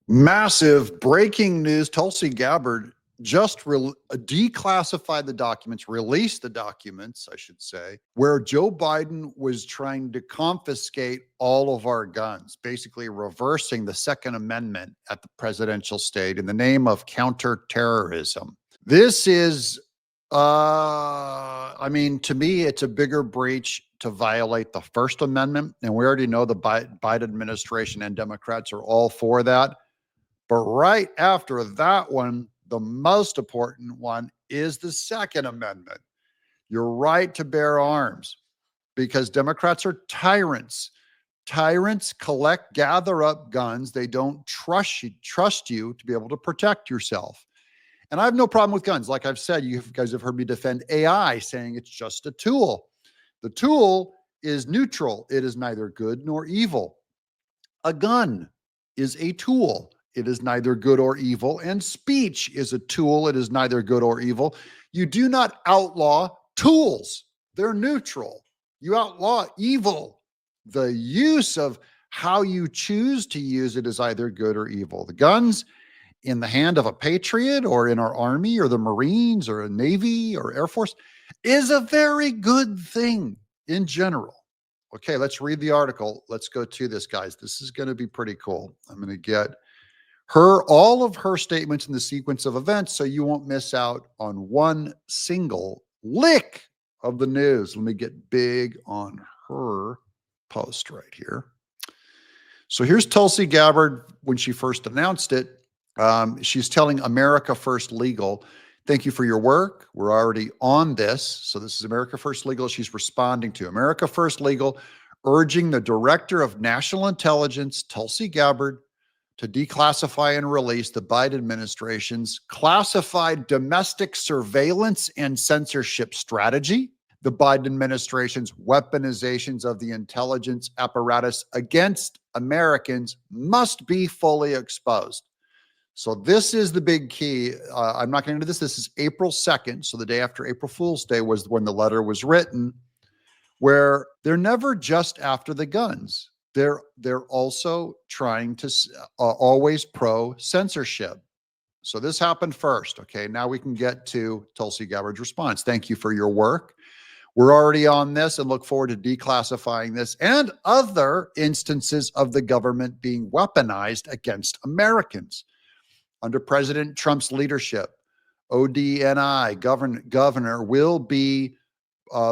Massive breaking news. Tulsi Gabbard just declassified the documents, released the documents, I should say, where Joe Biden was trying to confiscate all of our guns, basically reversing the Second Amendment at the presidential state in the name of counterterrorism. This is, I mean, to me, it's a bigger breach to violate the First Amendment. And we already know the Biden administration and Democrats are all for that. But right after that one, the most important one is the Second Amendment, your right to bear arms, because Democrats are tyrants. Tyrants gather up guns. They don't trust you to be able to protect yourself. And I have no problem with guns. Like I've said, you guys have heard me defend AI, saying it's just a tool. The tool is neutral. It is neither good nor evil. A gun is a tool. It is neither good or evil. And speech is a tool. It is neither good or evil. You do not outlaw tools. They're neutral. You outlaw evil. The use of how you choose to use it is either good or evil. The guns in the hand of a patriot or in our army or the Marines or a Navy or Air Force is a very good thing in general. Okay, let's read the article. Let's go to this, guys. This is going to be pretty cool. I'm going to get all of her statements in the sequence of events so you won't miss out on one single lick of the news. Let me get big on her post right here. So here's Tulsi Gabbard when she first announced it. She's telling America First Legal, thank you for your work. We're already on this. So this is America First Legal. She's responding to America First Legal, urging the Director of National Intelligence, Tulsi Gabbard, to declassify and release the Biden administration's classified domestic surveillance and censorship strategy. The Biden administration's weaponizations of the intelligence apparatus against Americans must be fully exposed. So this is the big key. I'm not going into this. This is April 2nd. So the day after April Fool's Day was when the letter was written, where they're never just after the guns. They're also trying to always pro censorship. So this happened first. Okay, now we can get to Tulsi Gabbard's response. Thank you for your work. We're already on this and look forward to declassifying this and other instances of the government being weaponized against Americans. Under President Trump's leadership, ODNI governor will be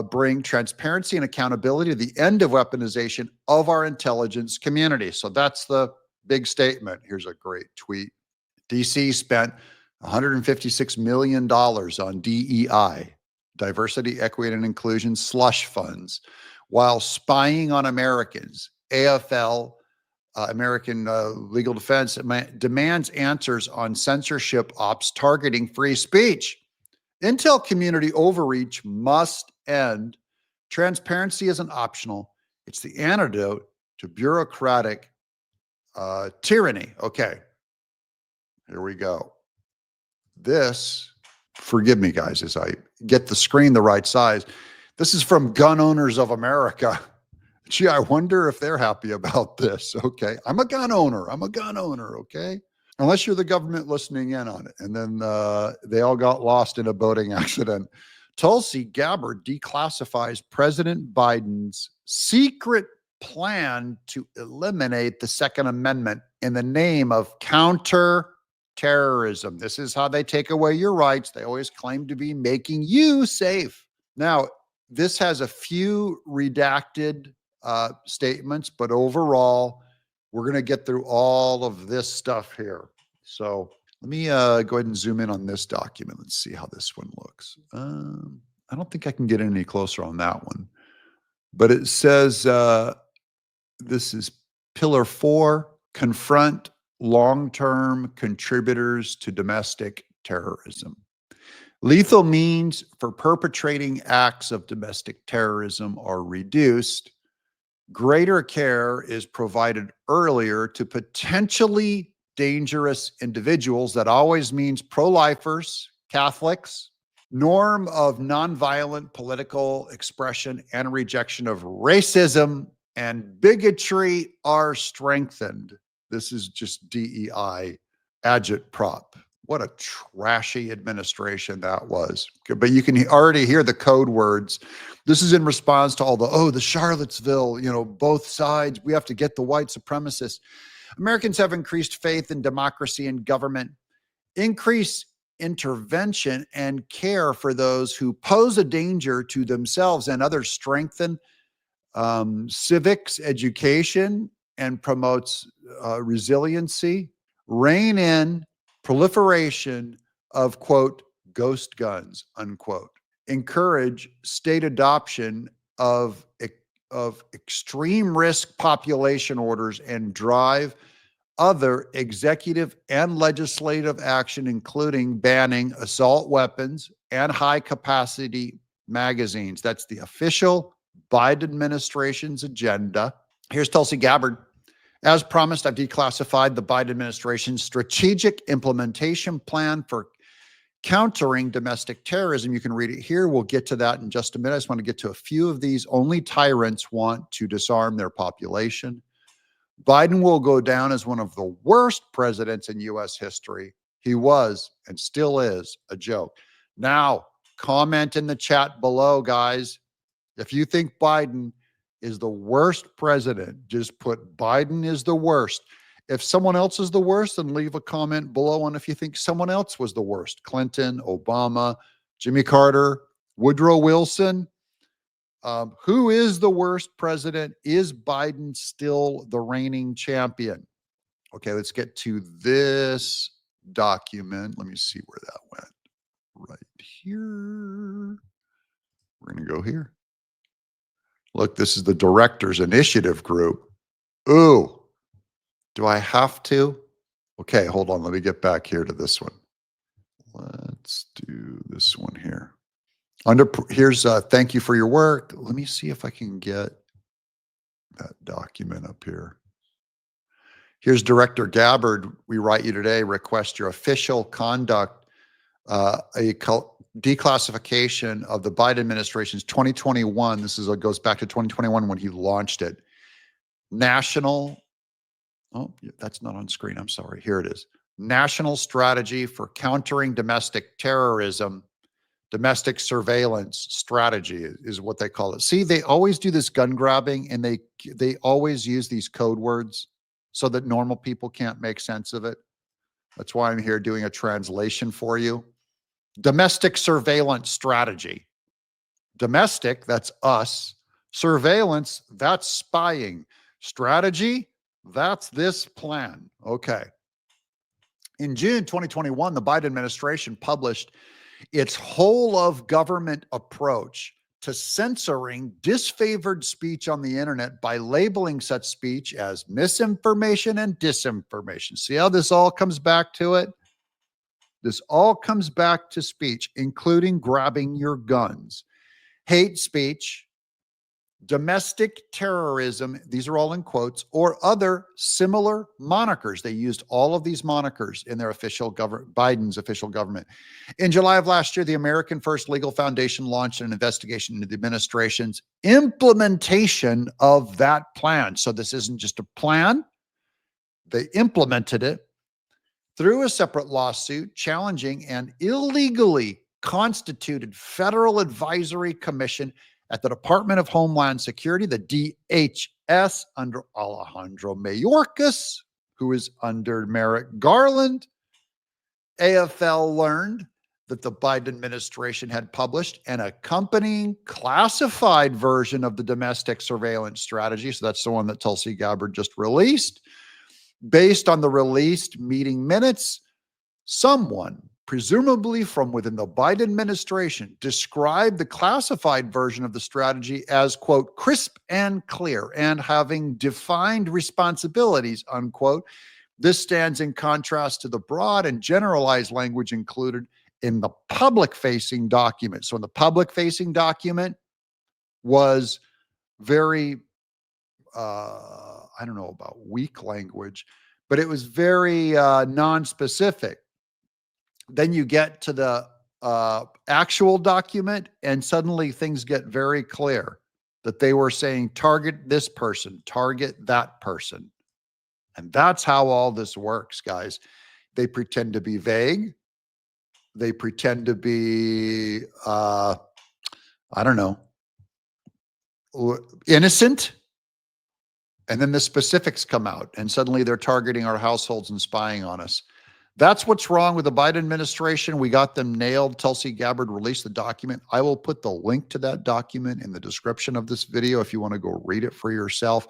bring transparency and accountability to the end of weaponization of our intelligence community. So that's the big statement. Here's a great tweet. DC spent $156 million on DEI, diversity, equity, and inclusion slush funds, while spying on Americans. AFL, American Legal Defense, demands answers on censorship ops targeting free speech. Intel community overreach must end. Transparency isn't optional. It's the antidote to bureaucratic tyranny. Okay, here we go. This, forgive me, guys, as I get the screen the right size. This is from Gun Owners of America. Gee, I wonder if they're happy about this. Okay, I'm a gun owner. Okay. Unless you're the government listening in on it. And then they all got lost in a boating accident. Tulsi Gabbard declassifies President Biden's secret plan to eliminate the Second Amendment in the name of counterterrorism. This is how they take away your rights. They always claim to be making you safe. Now, this has a few redacted statements, but overall, we're going to get through all of this stuff here. So let me go ahead and zoom in on this document. Let's see how this one looks. I don't think I can get any closer on that one. But it says, this is Pillar 4, confront long-term contributors to domestic terrorism. Lethal means for perpetrating acts of domestic terrorism are reduced. Greater care is provided earlier to potentially dangerous individuals. That always means pro-lifers, Catholics. Norm of nonviolent political expression and rejection of racism and bigotry are strengthened. This is just DEI agitprop. What a trashy administration that was. But you can already hear the code words. This is in response to all the Charlottesville, both sides. We have to get the white supremacists. Americans have increased faith in democracy and government, increase intervention and care for those who pose a danger to themselves and others, strengthen civics education and promotes resiliency, rein in proliferation of, quote, ghost guns, unquote, encourage state adoption of extreme risk population orders, and drive other executive and legislative action, including banning assault weapons and high capacity magazines. That's the official Biden administration's agenda. Here's Tulsi Gabbard. As promised, I've declassified the Biden administration's strategic implementation plan for countering domestic terrorism. You can read it here. We'll get to that in just a minute. I just want to get to a few of these. Only tyrants want to disarm their population. Biden will go down as one of the worst presidents in U.S. history. He was and still is a joke. Now, comment in the chat below, guys. If you think Biden is the worst president, just put Biden is the worst. If someone else is the worst, then leave a comment below on if you think someone else was the worst. Clinton, Obama, Jimmy Carter, Woodrow Wilson. Who is the worst president? Is Biden still the reigning champion? Okay, let's get to this document. Let me see where that went. Right here. We're going to go here. Look, this is the Directors Initiative Group. Ooh, do I have to? Okay, hold on. Let me get back here to this one. Let's do this one here. Here's thank you for your work. Let me see if I can get that document up here. Here's Director Gabbard. We write you today, request your official conduct, declassification of the Biden administration's 2021. Goes back to 2021 when he launched it. National, that's not on screen. I'm sorry. Here it is. National Strategy for Countering Domestic Terrorism. Domestic surveillance strategy is what they call it. See, they always do this gun grabbing, and they always use these code words so that normal people can't make sense of it. That's why I'm here doing a translation for you. Domestic surveillance strategy. Domestic, that's us. Surveillance, that's spying. Strategy, that's this plan. Okay. In June 2021, the Biden administration published its whole of government approach to censoring disfavored speech on the internet by labeling such speech as misinformation and disinformation. See how this all comes back to it? This all comes back to speech, including grabbing your guns, hate speech, domestic terrorism, these are all in quotes, or other similar monikers. They used all of these monikers in their official government, Biden's official government. In July of last year, the American First Legal Foundation launched an investigation into the administration's implementation of that plan. So this isn't just a plan. They implemented it through a separate lawsuit challenging an illegally constituted Federal Advisory Commission at the Department of Homeland Security, the DHS, under Alejandro Mayorkas, who is under Merrick Garland. AFL learned that the Biden administration had published an accompanying classified version of the domestic surveillance strategy. So that's the one that Tulsi Gabbard just released. Based on the released meeting minutes, someone, presumably from within the Biden administration, described the classified version of the strategy as, quote, crisp and clear and having defined responsibilities, unquote. This stands in contrast to the broad and generalized language included in the public-facing document. So in the public-facing document was very, I don't know about weak language, but it was very non-specific. Then you get to the actual document, and suddenly things get very clear that they were saying target this person, target that person. And that's how all this works, guys. They pretend to be vague. They pretend to be, I don't know, innocent. And then the specifics come out, and suddenly they're targeting our households and spying on us. That's what's wrong with the Biden administration. We got them nailed. Tulsi Gabbard released the document. I will put the link to that document in the description of this video if you want to go read it for yourself.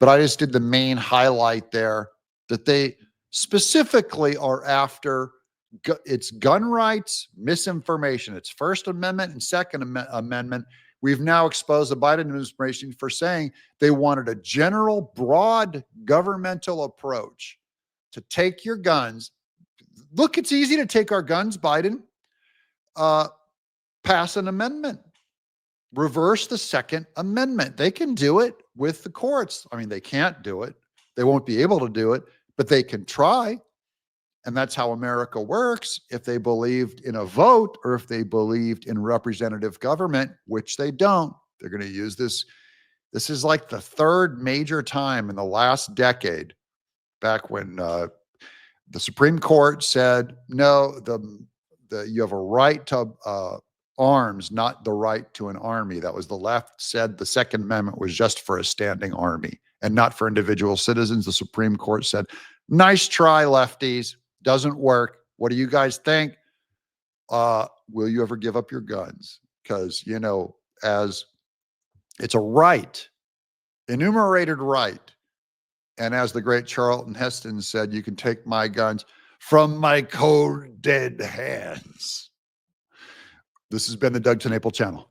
But I just did the main highlight there that they specifically are after. It's gun rights, misinformation. It's First Amendment and Second Amendment. We've now exposed the Biden administration for saying they wanted a general, broad governmental approach to take your guns. Look, it's easy to take our guns, Biden. Pass an amendment. Reverse the Second Amendment. They can do it with the courts. I mean, they can't do it. They won't be able to do it, but they can try. And that's how America works. If they believed in a vote, or if they believed in representative government, which they don't, they're going to use this. This is like the third major time in the last decade, back when the Supreme Court said, no, you have a right to arms, not the right to an army. That was the left said the Second Amendment was just for a standing army and not for individual citizens. The Supreme Court said, nice try, lefties. Doesn't work. What do you guys think? Will you ever give up your guns? Because, you know, as it's a right, enumerated right. And as the great Charlton Heston said, you can take my guns from my cold, dead hands. This has been the Doug TenNapel Channel.